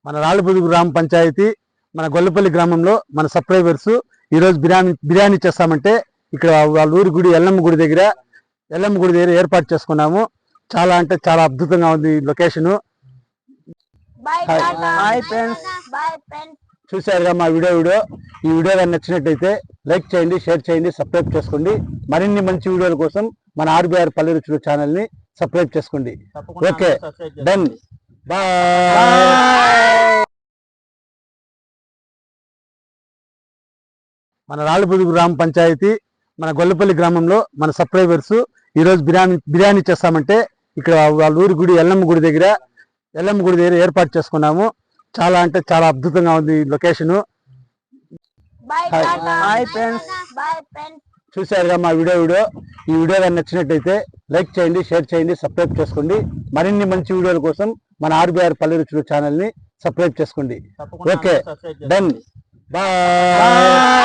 మన రాళ్ళపూడి గ్రామ పంచాయతీ మన గొల్లపల్లి గ్రామంలో మన సబ్స్క్రైబర్స్ ఈరోజు బిర్యానీ చేస్తామంటే ఇక్కడ వాళ్ళ ఊరి గుడి ఎల్లమ్మ గుడి దగ్గర ఏర్పాటు చేసుకున్నాము. చాలా అంటే చాలా అద్భుతంగా ఉంది లొకేషన్. హాయ్ ఫ్రెండ్స్, చూసారుగా మా వీడియో. ఈ వీడియో కానీ నచ్చినట్టయితే లైక్ చేయండి, షేర్ చేయండి, సబ్స్క్రైబ్ చేసుకోండి. మరిన్ని మంచి వీడియోల కోసం మన ఆర్బీఆర్ పల్లె రుచులు ఛానల్ ని సబ్స్క్రైబ్ చేసుకోండి. Okay, done, bye. మన రాళ్ళపూడి గ్రామ పంచాయతీ మన గొల్లపల్లి గ్రామంలో మన సబ్స్క్రైబర్స్ ఈరోజు బిర్యానీ చేస్తామంటే ఇక్కడ వాళ్ళ ఊరి గుడి ఎల్లమ్మ గుడి దగ్గర ఏర్పాటు చేసుకున్నాము. చాలా అంటే చాలా అద్భుతంగా ఉంది లొకేషన్. హాయ్ ఫ్రెండ్స్, చూసారుగా మా వీడియో. ఈ వీడియో కానీ నచ్చినట్టయితే లైక్ చేయండి, షేర్ చేయండి, సబ్స్క్రైబ్ చేసుకోండి. మరిన్ని మంచి వీడియోల కోసం మన ఆర్బీఆర్ పల్లె రుచులు ఛానల్ ని సబ్స్క్రైబ్ చేసుకోండి. Okay, done, bye.